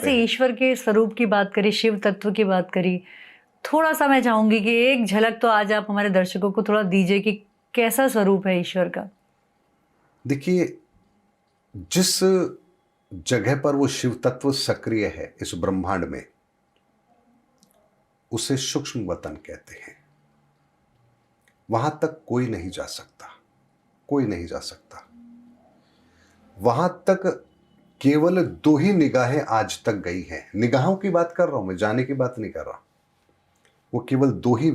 जैसे हैं। ईश्वर के स्वरूप की बात करी, शिव तत्व की बात करी, थोड़ा-सा मैं चाहूँगी कि एक झलक तो आज आप हमारे दर्शकों को थोड़ा दीजिए कि कैसा स्वरूप है ईश्वर का? देखिए, जिस जगह पर वो शिव तत्व सक्रिय है इस ब्रह्मांड में, उसे सूक्ष्म वतन कहते हैं। वहां तक कोई नहीं जा सकता, कोई नहीं जा सकता। वहां तक केवल दो ही निगाहें आज तक गई हैं। निगाहों की बात कर रहा हूं मैं, जाने की बात नहीं कर रहा। वो केवल दो ही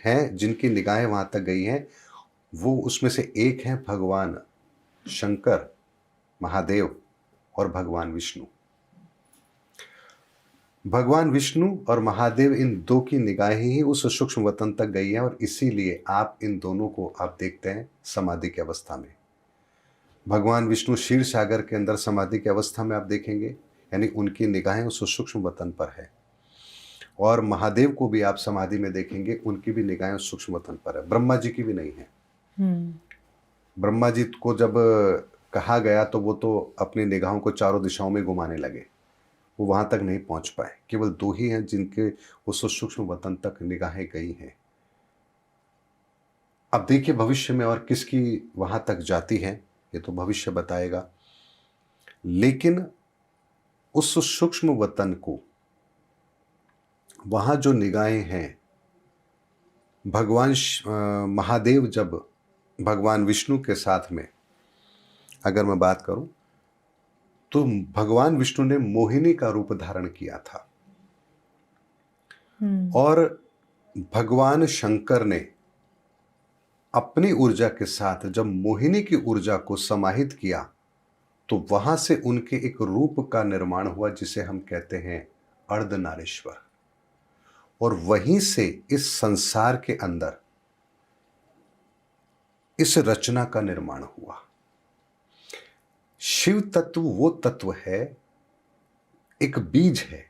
हैं जिनकी निगाहें वहां तक गई हैं। वो उसमें से एक है भगवान शंकर, महादेव, और भगवान विष्णु। भगवान विष्णु और महादेव, इन दो की निगाहें ही उस सूक्ष्म वतन तक गई हैं, और इसीलिए आप इन दोनों को आप देखते हैं समाधि की अवस्था में। भगवान विष्णु क्षीर सागर के अंदर समाधि की अवस्था में आप देखेंगे, यानी उनकी निगाहें उस सूक्ष्म वतन पर है। और महादेव को भी आप समाधि में देखेंगे, उनकी भी निगाहें उस सूक्ष्म वतन पर है। ब्रह्मा जी की भी नहीं है। ब्रह्मा जी को जब कहा गया तो वो तो अपनी निगाहों को चारों दिशाओं में घुमाने लगे, वो वहां तक नहीं पहुंच पाए। केवल दो ही हैं जिनके उस सूक्ष्म वतन तक निगाहें गई हैं। अब देखिए भविष्य में और किसकी वहां तक जाती है, ये तो भविष्य बताएगा। लेकिन उस सूक्ष्म वतन को, वहां जो निगाहें हैं, भगवान महादेव जब भगवान विष्णु के साथ में अगर मैं बात करूं, तो भगवान विष्णु ने मोहिनी का रूप धारण किया था, और भगवान शंकर ने अपनी ऊर्जा के साथ जब मोहिनी की ऊर्जा को समाहित किया, तो वहां से उनके एक रूप का निर्माण हुआ जिसे हम कहते हैं अर्धनारीश्वर। और वहीं से इस संसार के अंदर इस रचना का निर्माण हुआ। शिव तत्व वो तत्व है, एक बीज है।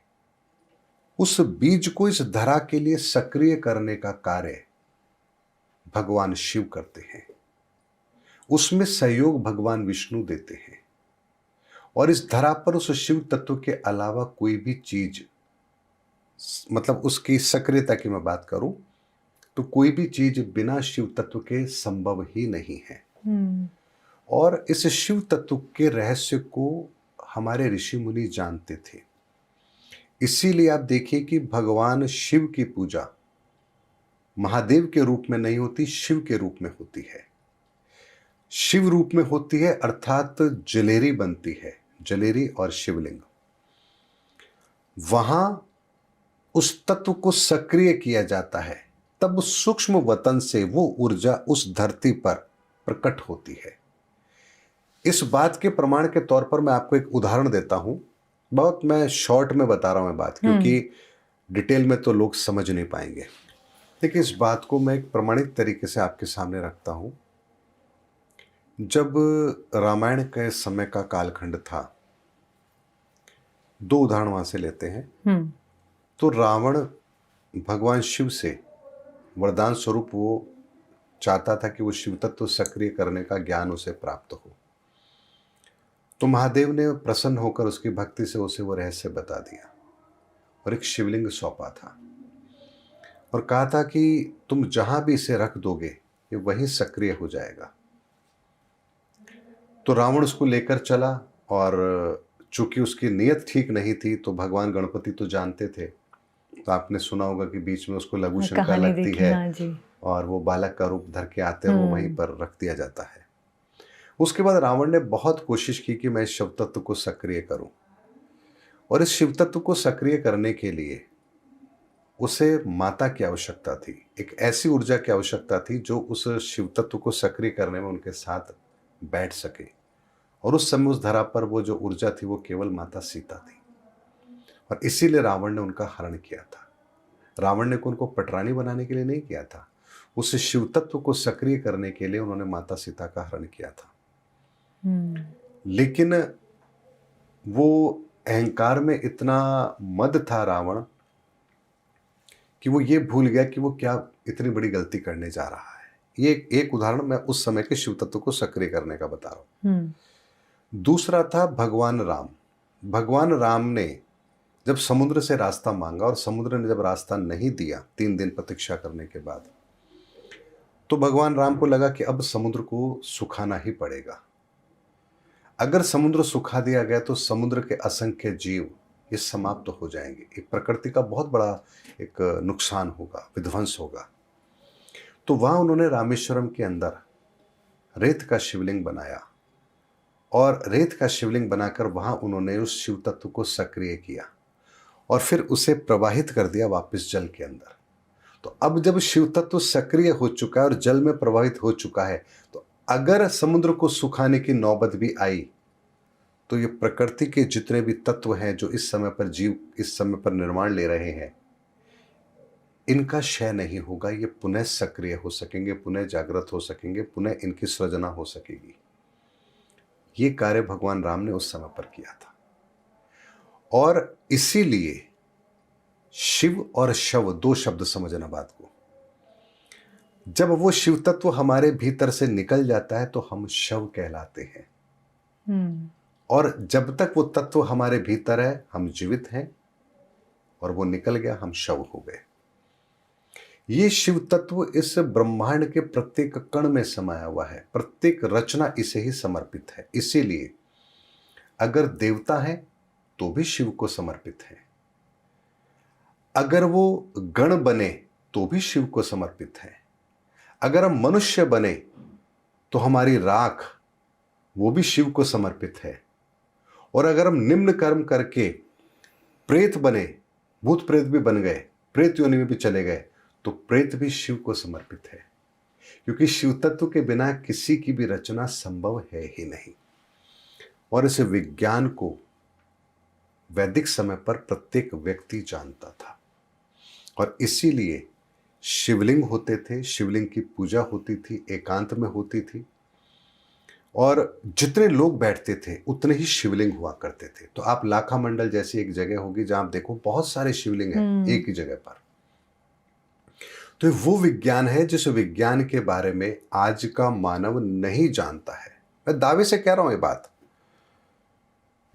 उस बीज को इस धरा के लिए सक्रिय करने का कार्य भगवान शिव करते हैं। उसमें सहयोग भगवान विष्णु देते हैं। और इस धरा पर उस शिव तत्व के अलावा कोई भी चीज, मतलब उसकी सक्रियता की मैं बात करूं, तो कोई भी चीज बिना शिव तत्व के संभव ही नहीं है। और इस शिव तत्व के रहस्य को हमारे ऋषि मुनि जानते थे। इसीलिए आप देखिए कि भगवान शिव की पूजा महादेव के रूप में नहीं होती, शिव के रूप में होती है। शिव रूप में होती है, अर्थात जलेरी बनती है, जलेरी और शिवलिंग। वहां उस तत्व को सक्रिय किया जाता है, तब सूक्ष्म वतन से वो ऊर्जा उस धरती पर प्रकट होती है। इस बात के प्रमाण के तौर पर मैं आपको एक उदाहरण देता हूं। बहुत मैं शॉर्ट में बता रहा हूं मैं बात, क्योंकि डिटेल में तो लोग समझ नहीं पाएंगे। देखिए, इस बात को मैं एक प्रमाणित तरीके से आपके सामने रखता हूं। जब रामायण के समय का कालखंड था, दो उदाहरण वहां से लेते हैं। तो रावण भगवान शिव से वरदान स्वरूप वो चाहता था कि वो शिव तत्व सक्रिय करने का ज्ञान उसे प्राप्त हो। तो महादेव ने प्रसन्न होकर उसकी भक्ति से उसे वो रहस्य बता दिया, और एक शिवलिंग सौंपा था, और कहा था कि तुम जहां भी इसे रख दोगे ये वहीं सक्रिय हो जाएगा। तो रावण उसको लेकर चला, और चूंकि उसकी नीयत ठीक नहीं थी, तो भगवान गणपति तो जानते थे। तो आपने सुना होगा कि बीच में उसको लघु शंका लगती है, हाँ जी। और वो बालक का रूप धर के आते हैं, वो वहीं पर रख दिया जाता है। उसके बाद रावण ने बहुत कोशिश की कि मैं इस शिव तत्व को सक्रिय करूं, और इस शिव तत्व को सक्रिय करने के लिए उसे माता की आवश्यकता थी। एक ऐसी ऊर्जा की आवश्यकता थी जो उस शिव तत्व को सक्रिय करने में उनके साथ बैठ सके। और उस समय उस धरा पर वो जो ऊर्जा थी वो केवल माता सीता थी, और इसीलिए रावण ने उनका हरण किया था। रावण ने उनको पटरानी बनाने के लिए नहीं किया था, उस शिव तत्व को सक्रिय करने के लिए उन्होंने माता सीता का हरण किया था। लेकिन वो अहंकार में इतना मद था रावण, कि वो ये भूल गया कि वो क्या इतनी बड़ी गलती करने जा रहा है। ये एक उदाहरण मैं उस समय के शिव तत्व को सक्रिय करने का बता रहा हूं। दूसरा था भगवान राम। भगवान राम ने जब समुद्र से रास्ता मांगा और समुद्र ने जब रास्ता नहीं दिया 3 दिन प्रतीक्षा करने के बाद, तो भगवान राम को लगा कि अब समुद्र को सुखाना ही पड़ेगा। अगर समुद्र सुखा दिया गया तो समुद्र के असंख्य जीव ये समाप्त हो जाएंगे, एक प्रकृति का बहुत बड़ा एक नुकसान होगा, विध्वंस होगा। तो वहां उन्होंने रामेश्वरम के अंदर रेत का शिवलिंग बनाया और रेत का शिवलिंग बनाकर वहां उन्होंने उस शिव तत्व को सक्रिय किया और फिर उसे प्रवाहित कर दिया वापस जल के अंदर। तो अब जब शिव तत्व सक्रिय हो चुका है और जल में प्रवाहित हो चुका है, तो अगर समुद्र को सुखाने की नौबत भी आई तो ये प्रकृति के जितने भी तत्व हैं जो इस समय पर जीव इस समय पर निर्माण ले रहे हैं, इनका क्षय नहीं होगा, ये पुनः सक्रिय हो सकेंगे, पुनः जागृत हो सकेंगे, पुनः इनकी सृजना हो सकेगी। ये कार्य भगवान राम ने उस समय पर किया था। और इसीलिए शिव और शव 2 शब्द समझना बात को। जब वो शिव तत्व हमारे भीतर से निकल जाता है तो हम शव कहलाते हैं। और जब तक वो तत्व हमारे भीतर है हम जीवित हैं, और वो निकल गया हम शव हो गए। ये शिव तत्व इस ब्रह्मांड के प्रत्येक कण में समाया हुआ है, प्रत्येक रचना इसे ही समर्पित है। इसीलिए अगर देवता है तो भी शिव को समर्पित है, अगर वो गण बने तो भी शिव को समर्पित है, अगर हम मनुष्य बने तो हमारी राख वो भी शिव को समर्पित है, और अगर हम निम्न कर्म करके प्रेत बने, भूत प्रेत भी बन गए, प्रेत योनि में भी चले गए, तो प्रेत भी शिव को समर्पित है, क्योंकि शिव तत्व के बिना किसी की भी रचना संभव है ही नहीं। और इस विज्ञान को वैदिक समय पर प्रत्येक व्यक्ति जानता था, और इसीलिए शिवलिंग होते थे, शिवलिंग की पूजा होती थी, एकांत में होती थी, और जितने लोग बैठते थे उतने ही शिवलिंग हुआ करते थे। तो आप लाखा मंडल जैसी एक जगह होगी जहां आप देखो बहुत सारे शिवलिंग हैं एक ही जगह पर। तो वो विज्ञान है जिस विज्ञान के बारे में आज का मानव नहीं जानता है। मैं दावे से कह रहा हूं ये बात,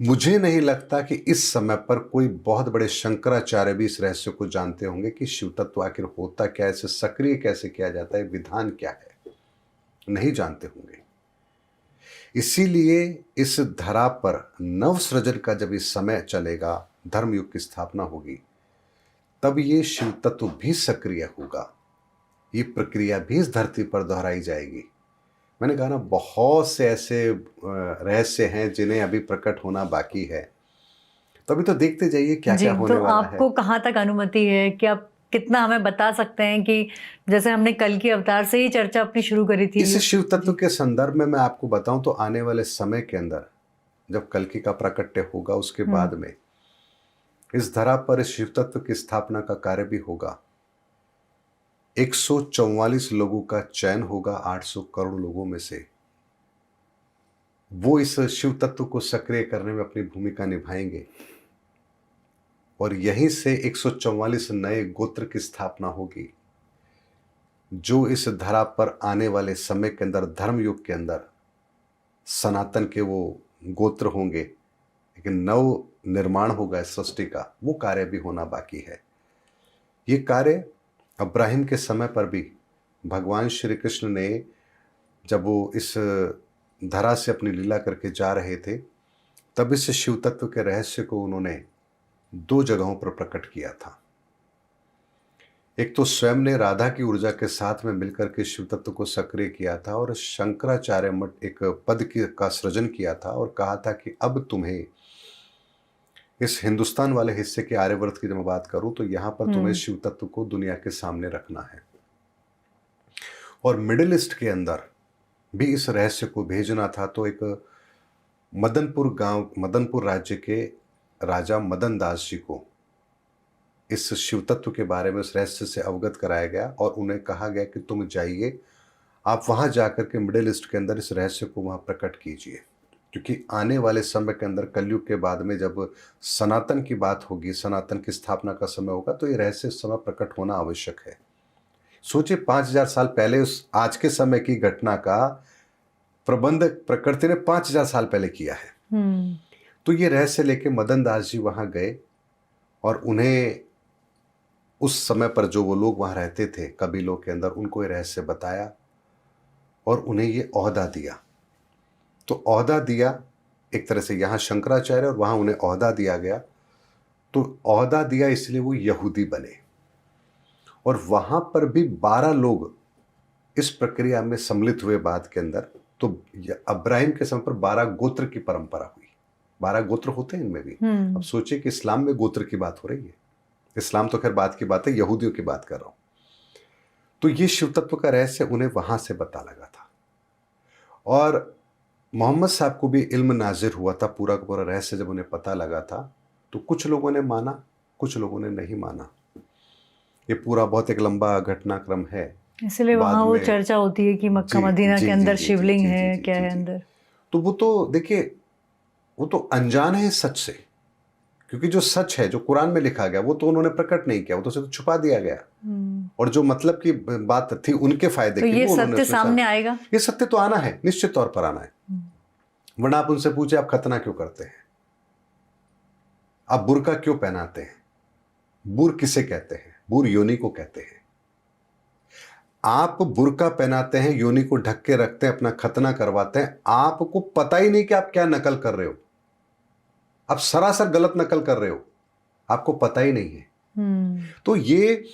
मुझे नहीं लगता कि इस समय पर कोई बहुत बड़े शंकराचार्य भी इस रहस्य को जानते होंगे कि शिव तत्व आखिर होता क्या है, इसे सक्रिय कैसे किया जाता है, विधान क्या है, नहीं जानते होंगे। इसीलिए इस धरा पर नव सृजन का जब इस समय चलेगा, धर्मयुग की स्थापना होगी, तब ये शिव तत्व भी सक्रिय होगा, ये प्रक्रिया भी इस धरती पर दोहराई जाएगी। मैंने कहा ना, बहुत से ऐसे रहस्य हैं जिन्हें अभी प्रकट होना बाकी है। तो अभी तो देखते जाइए क्या क्या होने तो वाला है। आपको कहाँ तक अनुमति है कि आप कितना हमें बता सकते हैं कि जैसे हमने कल की अवतार से ही चर्चा अपनी शुरू करी थी, इस शिव तत्व के संदर्भ में मैं आपको बताऊं तो आने वाले समय के अंदर जब कल्कि का प्राकट्य होगा उसके बाद में इस धरा पर इस शिव तत्व की स्थापना का कार्य भी होगा। 144 लोगों का चयन होगा 800 करोड़ लोगों में से, वो इस शिव तत्व को सक्रिय करने में अपनी भूमिका निभाएंगे, और यहीं से 144 नए गोत्र की स्थापना होगी जो इस धरा पर आने वाले समय के अंदर, धर्मयुग के अंदर सनातन के वो गोत्र होंगे, लेकिन नव निर्माण होगा इस सृष्टि का, वो कार्य भी होना बाकी है। ये कार्य अब्राहिम के समय पर भी भगवान श्री कृष्ण ने जब वो इस धरा से अपनी लीला करके जा रहे थे, तब इस शिव तत्व के रहस्य को उन्होंने 2 जगहों पर प्रकट किया था। एक तो स्वयं ने राधा की ऊर्जा के साथ में मिलकर के शिव तत्व को सक्रिय किया था, और शंकराचार्य मठ एक पद का सृजन किया था और कहा था कि अब तुम्हें इस हिंदुस्तान वाले हिस्से के आर्यवर्त की जब मैं बात करूं तो यहां पर तुम्हें शिव तत्व को दुनिया के सामने रखना है, और मिडिल ईस्ट के अंदर भी इस रहस्य को भेजना था। तो एक मदनपुर गांव, मदनपुर राज्य के राजा मदन दास जी को इस शिव तत्व के बारे में उस रहस्य से अवगत कराया गया, और उन्हें कहा गया कि तुम जाइए, आप वहां जाकर के मिडिल ईस्ट के अंदर इस रहस्य को वहां प्रकट कीजिए, क्योंकि आने वाले समय के अंदर कलयुग के बाद में जब सनातन की बात होगी, सनातन की स्थापना का समय होगा, तो ये रहस्य इस समय प्रकट होना आवश्यक है। सोचिए 5000 साल पहले उस आज के समय की घटना का प्रबंध प्रकृति ने 5000 साल पहले किया है। तो ये रहस्य लेके मदन दास जी वहां गए, और उन्हें उस समय पर जो वो लोग वहाँ रहते थे कबीलों के अंदर, उनको ये रहस्य बताया और उन्हें ये ओहदा दिया। तो ओहदा दिया एक तरह से, यहाँ शंकराचार्य और वहाँ उन्हें ओहदा दिया गया। तो ओहदा दिया इसलिए वो यहूदी बने और वहाँ पर भी 12 लोग इस प्रक्रिया में सम्मिलित हुए बाद के अंदर। तो अब्राहिम के समय पर 12 गोत्र की परंपरा हुई। 12 गोत्र होते हैं इनमें भी। अब सोचिए कि इस्लाम में गोत्र की बात हो रही है। इस्लाम तो खैर बात की बात है, यहूदियों की बात कर रहा हूं। तो ये शिव तत्व का रहस्य उन्हें वहां से पता लगा था और मोहम्मद साहब को भी इल्म नाजिर हुआ था। पूरा का पूरा रहस्य जब उन्हें पता लगा था तो कुछ लोगों ने माना, कुछ लोगों ने नहीं माना। ये पूरा बहुत एक लंबा घटनाक्रम है। इसलिए वहाँ वो चर्चा होती है कि मक्का मदीना के अंदर शिवलिंग है, क्या है अंदर। तो वो तो देखिए, वो तो अनजान है सच से, क्योंकि जो सच है, जो कुरान में लिखा गया, वो तो उन्होंने प्रकट नहीं किया, वो तो सिर्फ छुपा दिया गया। और जो मतलब की बात थी उनके फायदे की, तो ये सत्य सामने आएगा। ये सत्य तो आना है, निश्चित तौर पर आना है। वरना आप उनसे पूछे आप खतना क्यों करते हैं, आप बुर्का क्यों पहनाते हैं। बुर किसे कहते हैं? बुर योनि को कहते हैं। आप बुर्का पहनाते हैं, योनि को ढक के रखते हैं, अपना खतना करवाते हैं, आपको पता ही नहीं कि आप क्या नकल कर रहे हो। आप सरासर गलत नकल कर रहे हो, आपको पता ही नहीं है। तो ये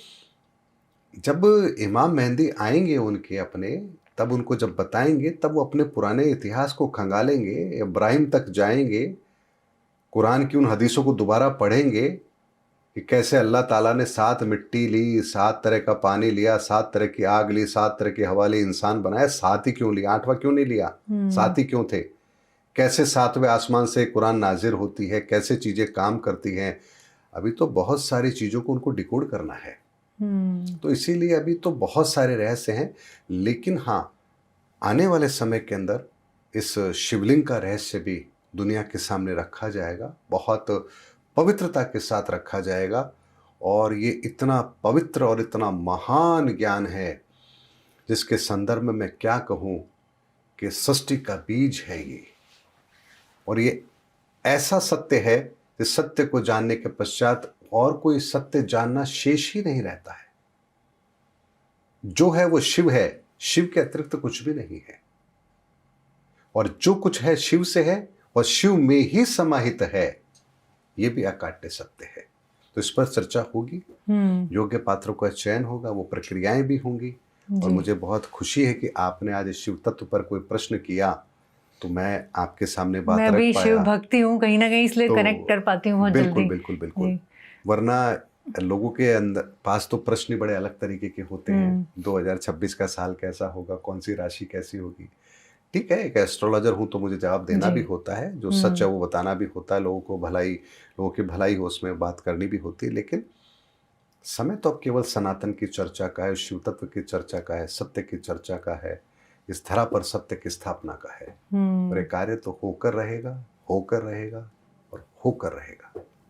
जब इमाम मेहंदी आएंगे उनके अपने, तब उनको जब बताएंगे, तब वो अपने पुराने इतिहास को खंगालेंगे, इब्राहिम तक जाएंगे, कुरान की उन हदीसों को दोबारा पढ़ेंगे कि कैसे अल्लाह ताला ने 7 मिट्टी ली, 7 तरह का पानी लिया, 7 तरह की आग ली, 7 तरह की हवा ली, इंसान बनाया। 7 ही क्यों लिया? 8वां क्यों नहीं लिया? 7 ही क्यों थे? कैसे 7वें आसमान से कुरान नाजिर होती है, कैसे चीज़ें काम करती हैं। अभी तो बहुत सारी चीज़ों को उनको डिकोड करना है। तो इसीलिए अभी तो बहुत सारे रहस्य हैं। लेकिन हाँ, आने वाले समय के अंदर इस शिवलिंग का रहस्य भी दुनिया के सामने रखा जाएगा, बहुत पवित्रता के साथ रखा जाएगा। और ये इतना पवित्र और इतना महान ज्ञान है जिसके संदर्भ में मैं क्या कहूँ कि सृष्टि का बीज है ये। और ये ऐसा सत्य है जिस सत्य को जानने के पश्चात और कोई सत्य जानना शेष ही नहीं रहता है। जो है वो शिव है, शिव के अतिरिक्त कुछ भी नहीं है। और जो कुछ है शिव से है और शिव में ही समाहित है, ये भी अकाट्य सत्य है। तो इस पर चर्चा होगी, योग्य पात्रों का चयन होगा, वो प्रक्रियाएं भी होंगी। और मुझे बहुत खुशी है कि आपने आज इस शिव तत्व पर कोई प्रश्न किया तो मैं आपके सामने बात रख पाया। मैं भी शिव भक्ति हूँ कहीं ना कहीं, इसलिए कनेक्ट कर पाती हूँ बहुत जल्दी। बिल्कुल बिल्कुल बिल्कुल। वरना लोगों के अंदर पास तो प्रश्न बड़े अलग तरीके के होते हैं। 2026 का साल कैसा होगा, कौन सी राशि कैसी होगी। ठीक है, एक एस्ट्रोलॉजर हूं तो मुझे जवाब देना भी होता है, जो सच है वो बताना भी होता है, लोगों की भलाई हो उसमें बात करनी भी होती है। लेकिन समय तो अब केवल सनातन की चर्चा का है, शिव तत्व की चर्चा का है, सत्य की चर्चा का है, इस धरा पर सत्य की स्थापना का है। और ये कार्य तो होकर रहेगा, होकर रहेगा और होकर रहेगा।